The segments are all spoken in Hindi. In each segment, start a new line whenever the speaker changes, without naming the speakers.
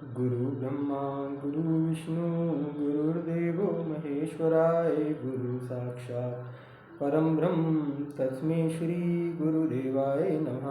गुरु ब्रह्मा गुरु विष्णु गुरुर्देवो महेश्वराय गुरु साक्षात् परम ब्रह्म तस्मै श्री गुरुदेवाय नमः।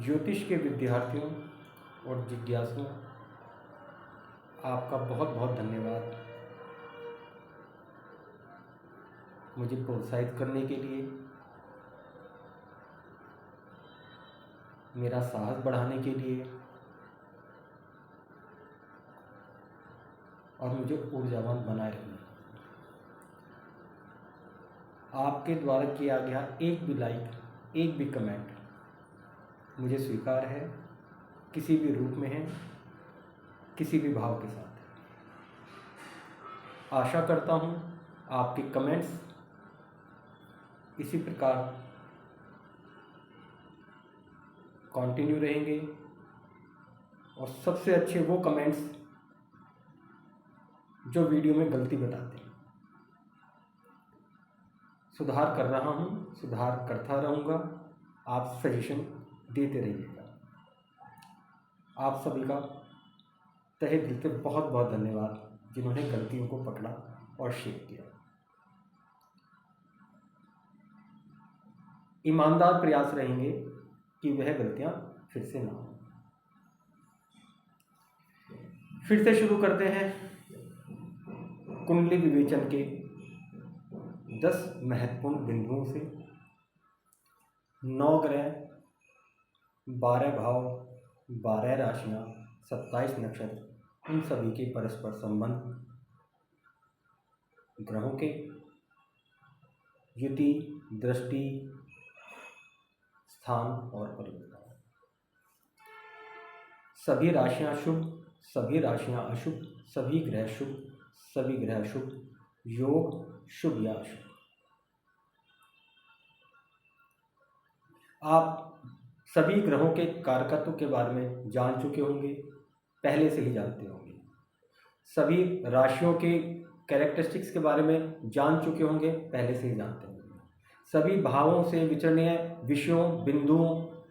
ज्योतिष के विद्यार्थियों और जिज्ञासुओं, आपका बहुत बहुत धन्यवाद मुझे प्रोत्साहित करने के लिए, मेरा साहस बढ़ाने के लिए और मुझे ऊर्जावान बनाए रखने। आपके द्वारा किया गया एक भी लाइक, एक भी कमेंट मुझे स्वीकार है, किसी भी रूप में है, किसी भी भाव के साथ। आशा करता हूँ आपके कमेंट्स इसी प्रकार कंटिन्यू रहेंगे और सबसे अच्छे वो कमेंट्स जो वीडियो में गलती बताते हैं। सुधार कर रहा हूँ, सुधार करता रहूँगा, आप सजेशन देते रहिएगा। आप सभी का तहे दिल से बहुत बहुत धन्यवाद जिन्होंने गलतियों को पकड़ा और शेयर किया। ईमानदार प्रयास रहेंगे कि वह गलतियां फिर से ना हो। फिर से शुरू करते हैं कुंडली विवेचन के 10 महत्वपूर्ण बिंदुओं से। 9 ग्रह, 12 भाव, 12 राशियां, 27 नक्षत्र, उन सभी के परस्पर संबंध, ग्रहों के युति, दृष्टि, स्थान और परिवर्तन। सभी राशियां शुभ, सभी राशियां अशुभ, सभी ग्रह शुभ, सभी ग्रह अशुभ, योग शुभ या अशुभ। आप सभी ग्रहों के कारकत्व के बारे में जान चुके होंगे, पहले से ही जानते होंगे। सभी राशियों के कैरेक्टरिस्टिक्स के बारे में जान चुके होंगे, पहले से ही जानते होंगे। सभी भावों से विचरणीय विषयों, बिंदुओं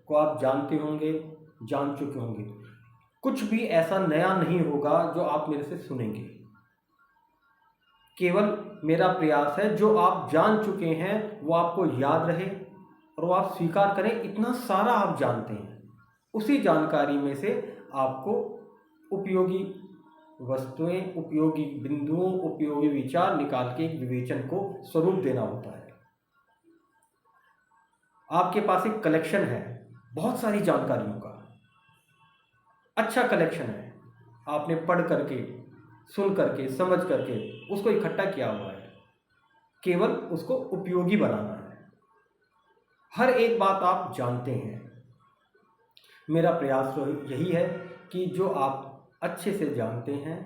को आप जानते होंगे, जान चुके होंगे। कुछ भी ऐसा नया नहीं होगा जो आप मेरे से सुनेंगे। केवल मेरा प्रयास है जो आप जान चुके हैं वो आपको याद रहे और वो आप स्वीकार करें। इतना सारा आप जानते हैं, उसी जानकारी में से आपको उपयोगी वस्तुएं, उपयोगी बिंदुओं, उपयोगी विचार निकाल के एक विवेचन को स्वरूप देना होता है। आपके पास एक कलेक्शन है बहुत सारी जानकारियों का, अच्छा कलेक्शन है। आपने पढ़ करके, सुन करके, समझ करके उसको इकट्ठा किया हुआ है, केवल उसको उपयोगी बनाना है। हर एक बात आप जानते हैं। मेरा प्रयास तो यही है कि जो आप अच्छे से जानते हैं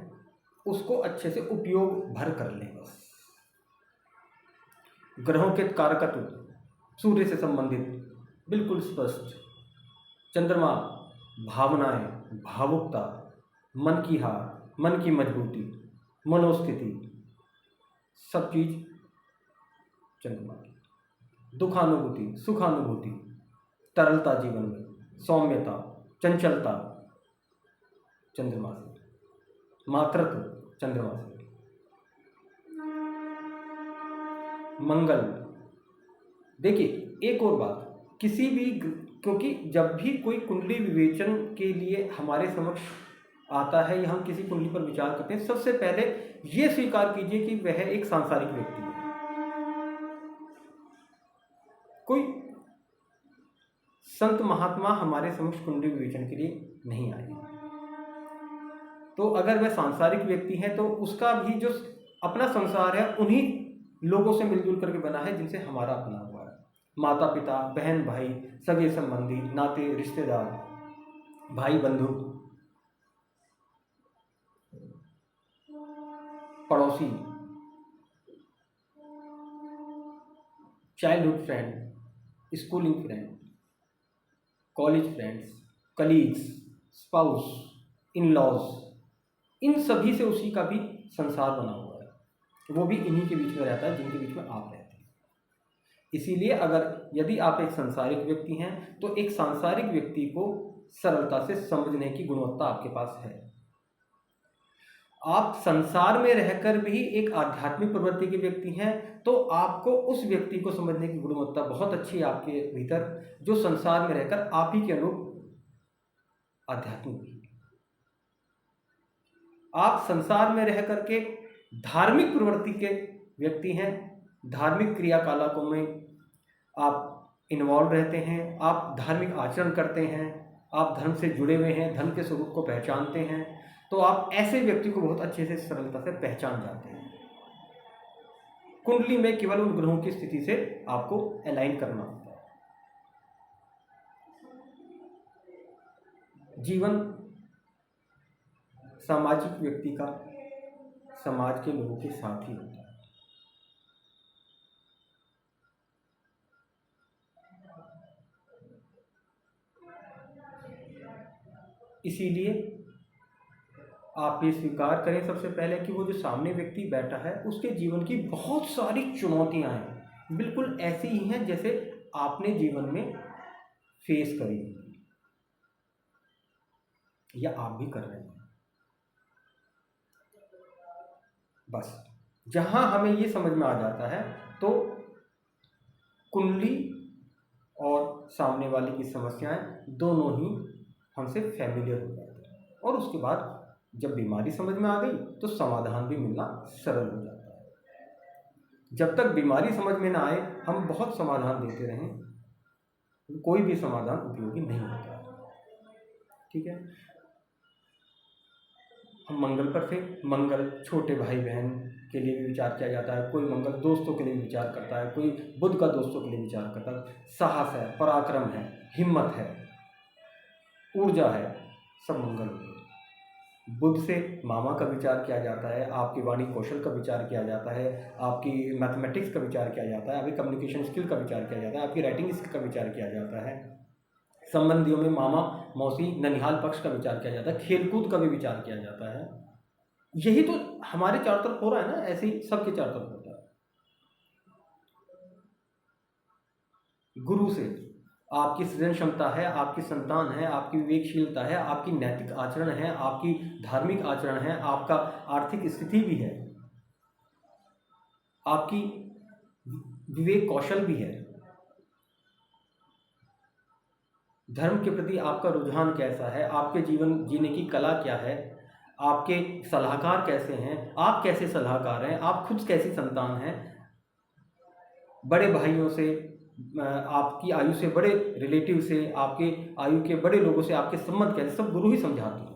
उसको अच्छे से उपयोग भर कर लें। बस ग्रहों के कारकत्व सूर्य से संबंधित बिल्कुल स्पष्ट, चंद्रमा भावनाएं, भावुकता, मन की हार, मन की मजबूती, मनोस्थिति, सब चीज चंद्रमा की। दुखानुभूति, सुखानुभूति, तरलता जीवन में, सौम्यता, चंचलता चंद्रमा से, मातृत्व चंद्रमा से, मंगल। देखिए एक और बात, किसी भी, क्योंकि जब भी कोई कुंडली विवेचन के लिए हमारे समक्ष आता है या हम किसी कुंडली पर विचार करते हैं, सबसे पहले ये स्वीकार कीजिए कि वह एक सांसारिक व्यक्ति है। कोई संत महात्मा हमारे समक्ष कुंडली विवेचन के लिए नहीं आए। तो अगर वह सांसारिक व्यक्ति है तो उसका भी जो अपना संसार है उन्हीं लोगों से मिलजुल करके बना है जिनसे हमारा अपना हुआ है। माता पिता, बहन भाई, सगे संबंधी, नाते रिश्तेदार, भाई बंधु, पड़ोसी, childhood friend, schooling friend, college friends, colleagues, spouse, in laws, इन सभी से उसी का भी संसार बना हुआ है। वो भी इन्हीं के बीच में रहता है जिनके बीच में आप रहते हैं। इसीलिए अगर यदि आप एक सांसारिक व्यक्ति हैं तो एक सांसारिक व्यक्ति को सरलता से समझने की गुणवत्ता आपके पास है। आप संसार में रहकर भी एक आध्यात्मिक प्रवृत्ति के व्यक्ति हैं तो आपको उस व्यक्ति को समझने की गुणवत्ता बहुत अच्छी है आपके भीतर, जो संसार में रहकर आप ही के अनुरूप आध्यात्मिक भी। आप संसार में रह करके धार्मिक प्रवृत्ति के व्यक्ति हैं, धार्मिक क्रियाकलापों में आप इन्वॉल्व रहते हैं, आप धार्मिक आचरण करते हैं, आप धर्म से जुड़े हुए हैं, धर्म के स्वरूप को पहचानते हैं, तो आप ऐसे व्यक्ति को बहुत अच्छे से सरलता से पहचान जाते हैं। कुंडली में केवल उन ग्रहों की स्थिति से आपको अलाइन करना होता है। जीवन सामाजिक व्यक्ति का समाज के लोगों के साथ ही होता है। इसीलिए आप ये स्वीकार करें सबसे पहले कि वो जो सामने व्यक्ति बैठा है उसके जीवन की बहुत सारी चुनौतियां हैं, बिल्कुल ऐसी ही हैं जैसे आपने जीवन में फेस करी या आप भी कर रहे हैं। बस जहां हमें ये समझ में आ जाता है तो कुंडली और सामने वाले की समस्याएं दोनों ही हमसे फैमिलियर हो जाते हैं, और उसके बाद जब बीमारी समझ में आ गई तो समाधान भी मिलना सरल हो जाता है। जब तक बीमारी समझ में ना आए हम बहुत समाधान देते रहें, कोई भी समाधान उपयोगी नहीं होता। ठीक है, हम मंगल पर थे। मंगल छोटे भाई बहन के लिए भी विचार किया जाता है, कोई मंगल दोस्तों के लिए विचार करता है, कोई बुध का दोस्तों के लिए विचार करता है। साहस है, पराक्रम है, हिम्मत है, ऊर्जा है, सब मंगल हो गए। बुध से मामा का विचार किया जाता है, आपकी वाणी कौशल का विचार किया जाता है, आपकी मैथमेटिक्स का विचार किया जाता है, आपकी कम्युनिकेशन स्किल का विचार किया जाता है, आपकी राइटिंग स्किल का विचार किया जाता है। संबंधियों में मामा मौसी ननिहाल पक्ष का विचार किया जाता है, खेलकूद का भी विचार किया जाता है। यही तो हमारे चारों तरफ हो रहा है ना, ऐसे ही सबके चारों तरफ होता है। गुरु से आपकी सृजन क्षमता है, आपकी संतान है, आपकी विवेकशीलता है, आपकी नैतिक आचरण है, आपकी धार्मिक आचरण है, आपका आर्थिक स्थिति भी है, आपकी विवेक कौशल भी है, धर्म के प्रति आपका रुझान कैसा है, आपके जीवन जीने की कला क्या है, आपके सलाहकार कैसे हैं, आप कैसे सलाहकार हैं, आप खुद कैसी संतान हैं, बड़े भाइयों से, आपकी आयु से बड़े रिलेटिव से, आपके आयु के बड़े लोगों से आपके संबंध कैसे, सब गुरु ही समझाते हैं।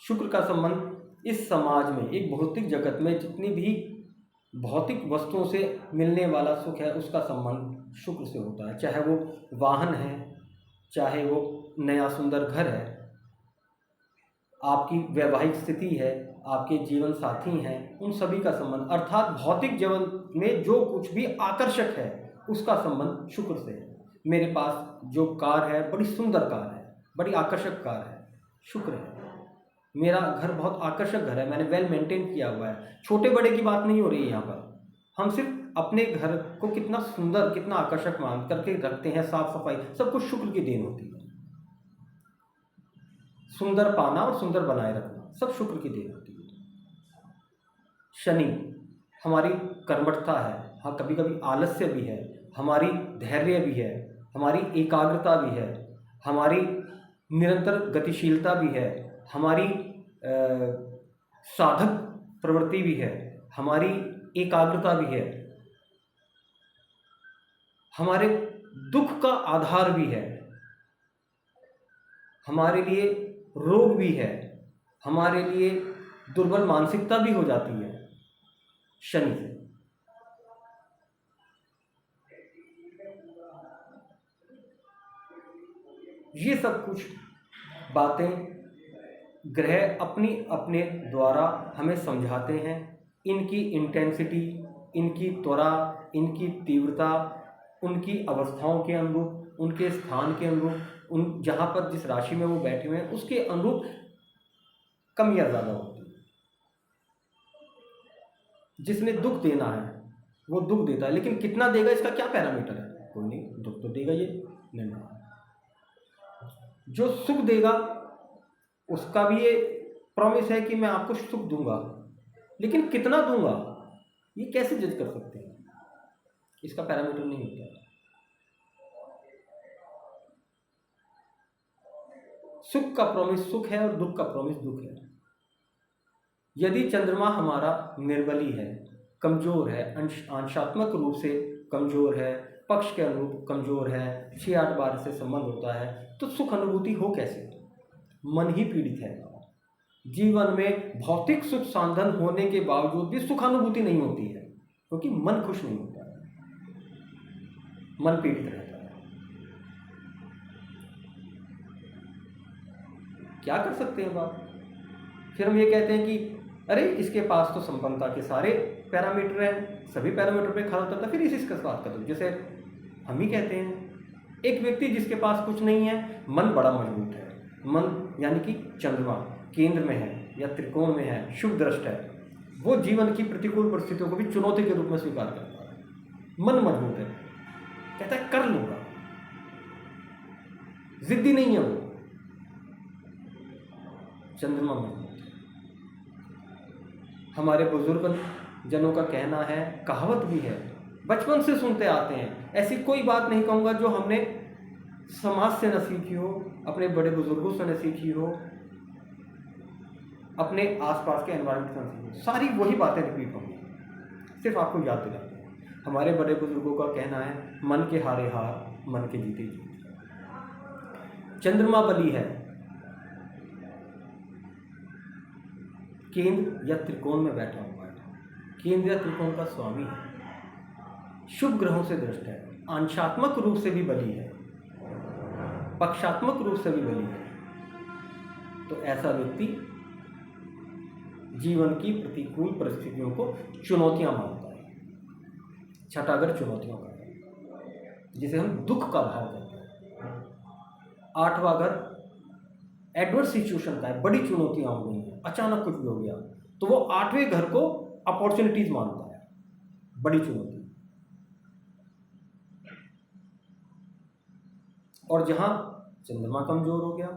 शुक्र का संबंध इस समाज में, एक भौतिक जगत में जितनी भी भौतिक वस्तुओं से मिलने वाला सुख है उसका संबंध शुक्र से होता है। चाहे वो वाहन है, चाहे वो नया सुंदर घर है, आपकी वैवाहिक स्थिति है, आपके जीवन साथी हैं, उन सभी का संबंध, अर्थात भौतिक जीवन में जो कुछ भी आकर्षक है उसका संबंध शुक्र से है। मेरे पास जो कार है बड़ी सुंदर कार है, बड़ी आकर्षक कार है, शुक्र है। मेरा घर बहुत आकर्षक घर है, मैंने वेल मेंटेन किया हुआ है। छोटे बड़े की बात नहीं हो रही है यहाँ पर, हम सिर्फ अपने घर को कितना सुंदर, कितना आकर्षक मान करके रखते हैं, साफ सफाई, सब कुछ शुक्र की देन होती है। सुंदर पाना और सुंदर बनाए रखना सब शुक्र की देन होती है। शनि हमारी कर्मठता है, हाँ कभी कभी आलस्य भी है, हमारी धैर्य भी है, हमारी एकाग्रता भी है, हमारी निरंतर गतिशीलता भी है, हमारी साधक प्रवृत्ति भी है, हमारी एकाग्रता भी है, हमारे दुख का आधार भी है, हमारे लिए रोग भी है, हमारे लिए दुर्बल मानसिकता भी हो जाती है शनि से। ये सब कुछ बातें ग्रह अपनी अपने द्वारा हमें समझाते हैं। इनकी इंटेंसिटी, इनकी त्वरा, इनकी तीव्रता उनकी अवस्थाओं के अनुरूप, उनके स्थान के अनुरूप, उन जहाँ पर जिस राशि में वो बैठे हुए हैं उसके अनुरूप कम या ज़्यादा होती है। जिसने दुख देना है वो दुख देता है, लेकिन कितना देगा इसका क्या पैरामीटर है? कोई नहीं, दुख तो देगा ये निर्णय। जो सुख देगा उसका भी ये प्रॉमिस है कि मैं आपको सुख दूंगा, लेकिन कितना दूंगा ये कैसे जज कर सकते हैं? इसका पैरामीटर नहीं होता है। सुख का प्रॉमिस सुख है और दुख का प्रॉमिस दुख है। यदि चंद्रमा हमारा निर्बली है, कमजोर है, अंशात्मक रूप से कमजोर है, पक्ष के अनुरूप कमजोर है, 6-8 बार से संबंध होता है, तो सुख अनुभूति हो कैसे? मन ही पीड़ित है। जीवन में भौतिक सुख साधन होने के बावजूद भी सुख अनुभूति नहीं होती है, क्योंकि मन खुश नहीं होता है, मन पीड़ित रहता है। क्या कर सकते हैं बाप? फिर हम ये कहते हैं कि अरे इसके पास तो संपन्नता के सारे पैरामीटर हैं, सभी पैरामीटर पे खड़ा उतरता, फिर इसका बात कर दो। जैसे हम ही कहते हैं एक व्यक्ति जिसके पास कुछ नहीं है, मन बड़ा मजबूत है, मन यानी कि चंद्रमा केंद्र में है या त्रिकोण में है, शुभ दृष्ट है, वो जीवन की प्रतिकूल परिस्थितियों को भी चुनौती के रूप में स्वीकार करता है। मन मजबूत है, कहता है कर लूंगा, जिद्दी नहीं है वो, चंद्रमा मजबूत है। हमारे बुजुर्ग जनों का कहना है, कहावत भी है, बचपन से सुनते आते हैं, ऐसी कोई बात नहीं कहूँगा जो हमने समाज से न सीखी हो, अपने बड़े बुजुर्गों से न सीखी हो, अपने आसपास के एनवायरनमेंट से न सीखी हो, सारी वही बातें रिपीट होंगी, सिर्फ आपको याद दिलाते हैं। हमारे बड़े बुजुर्गों का कहना है, मन के हारे हार, मन के जीते जीत। चंद्रमा बली है, केंद्र या त्रिकोण में बैठा हुआ है, केंद्र या त्रिकोण का स्वामी है, शुभ ग्रहों से दृष्ट है, अंशात्मक रूप से भी बली है, पक्षात्मक रूप से भी बली है। तो ऐसा व्यक्ति जीवन की प्रतिकूल परिस्थितियों को चुनौतियां मानता है, छठागर चुनौतियों का है, जिसे हम दुख का भाव कहते हैं। 8वां घर एडवर्स सिचुएशन का है, बड़ी चुनौतियां हो गई हैं, अचानक कुछ भी हो गया, तो वो 8वें घर को अपॉर्चुनिटीज मानता है, बड़ी चुनौती। और जहां चंद्रमा कमजोर हो गया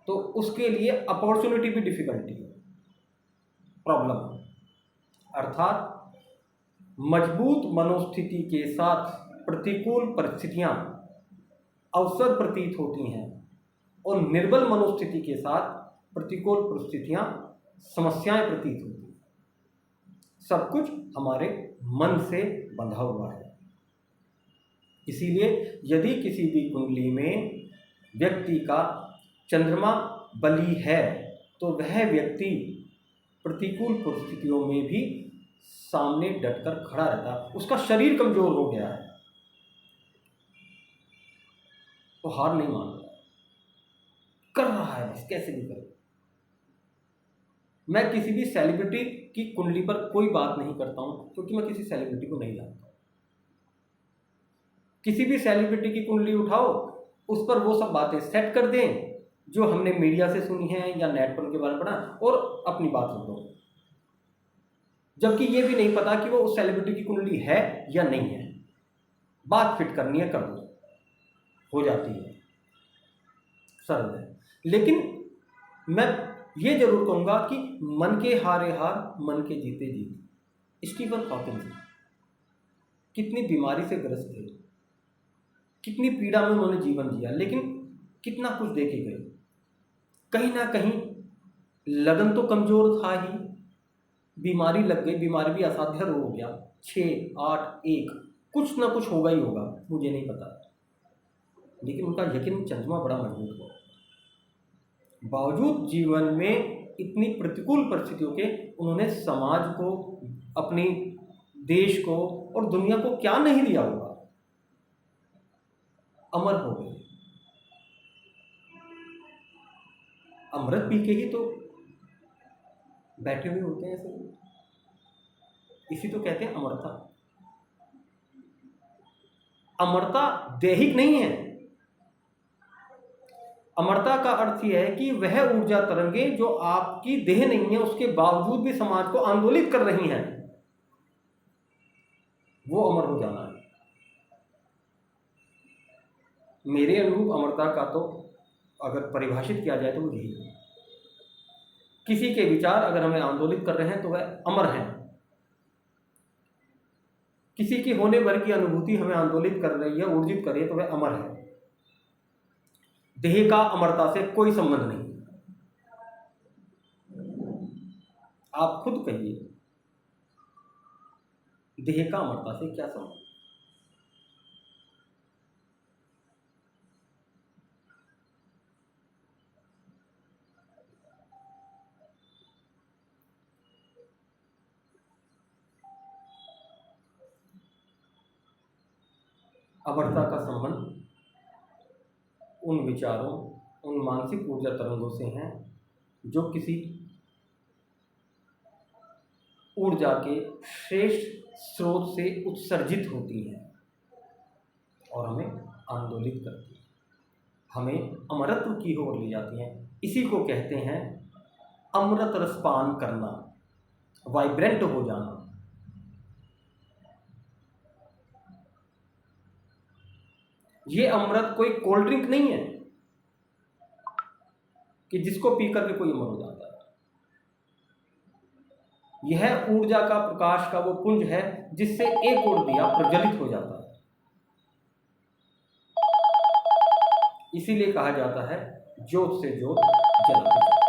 तो उसके लिए अपॉर्चुनिटी भी डिफिकल्टी है, प्रॉब्लम। अर्थात मजबूत मनोस्थिति के साथ प्रतिकूल परिस्थितियां अवसर प्रतीत होती हैं, और निर्बल मनोस्थिति के साथ प्रतिकूल परिस्थितियां समस्याएं प्रतीत होती हैं। सब कुछ हमारे मन से बंधा हुआ है। इसीलिए यदि किसी भी कुंडली में व्यक्ति का चंद्रमा बली है तो वह व्यक्ति प्रतिकूल परिस्थितियों में भी सामने डटकर खड़ा रहता है। उसका शरीर कमजोर हो गया है तो हार नहीं मान रहा, कर रहा है, बस कैसे भी करे। मैं किसी भी सेलिब्रिटी की कुंडली पर कोई बात नहीं करता हूं, क्योंकि मैं किसी सेलिब्रिटी को नहीं जानता। किसी भी सेलिब्रिटी की कुंडली उठाओ, उस पर वो सब बातें सेट कर दें जो हमने मीडिया से सुनी है या नेट पर उनके बारे में पढ़ा, और अपनी बात रख दो, जबकि ये भी नहीं पता कि वो उस सेलिब्रिटी की कुंडली है या नहीं है। बात फिट करनी है, कर दो, हो जाती है, सरल है। लेकिन मैं ये जरूर कहूंगा कि मन के हारे हार, मन के जीते जीत। स्टीफन हॉकिंस कितनी बीमारी से ग्रस्त थे, कितनी पीड़ा में उन्होंने जीवन जिया, लेकिन कितना कुछ दे के गए। कहीं ना कहीं लगन तो कमजोर था ही, बीमारी लग गई, बीमारी भी असाध्य रोग हो गया, 6, 8, 1, कुछ ना कुछ होगा ही होगा, मुझे नहीं पता, लेकिन उनका यकीन चंद्रमा बड़ा मजबूत हुआ। बावजूद जीवन में इतनी प्रतिकूल परिस्थितियों के उन्होंने समाज को, अपनी देश को और दुनिया को क्या नहीं दिया होगा, अमर हो गए। अमृत पी के ही तो बैठे हुए होते हैं सब, इसी तो कहते हैं अमरता। अमरता दैहिक नहीं है, अमरता का अर्थ यह है कि वह ऊर्जा तरंगें जो आपकी देह नहीं है उसके बावजूद भी समाज को आंदोलित कर रही हैं, वो अमर हो जाना है। मेरे अनुरूप अमरता का तो अगर परिभाषित किया जाए तो वो यही है। किसी के विचार अगर हमें आंदोलित कर रहे हैं तो वह अमर हैं। किसी की होने भर की अनुभूति हमें आंदोलित कर रही है, ऊर्जित कर रही है, तो वह अमर है। देह का अमरता से कोई संबंध नहीं। आप खुद कहिए, देह का अमरता से क्या संबंध? अमरता का संबंध उन विचारों, उन मानसिक ऊर्जा तरंगों से हैं जो किसी ऊर्जा के श्रेष्ठ स्रोत से उत्सर्जित होती हैं और हमें आंदोलित करती हैं, हमें अमरत्व की ओर ले जाती हैं। इसी को कहते हैं अमृत रसपान करना, वाइब्रेंट हो जाना। ये अमृत कोई कोल्ड ड्रिंक नहीं है कि जिसको पीकर के कोई अमर हो जाता है। यह ऊर्जा का, प्रकाश का वो पुंज है जिससे एक और दिया प्रज्वलित हो जाता है। इसीलिए कहा जाता है ज्योत से ज्योत जलाते।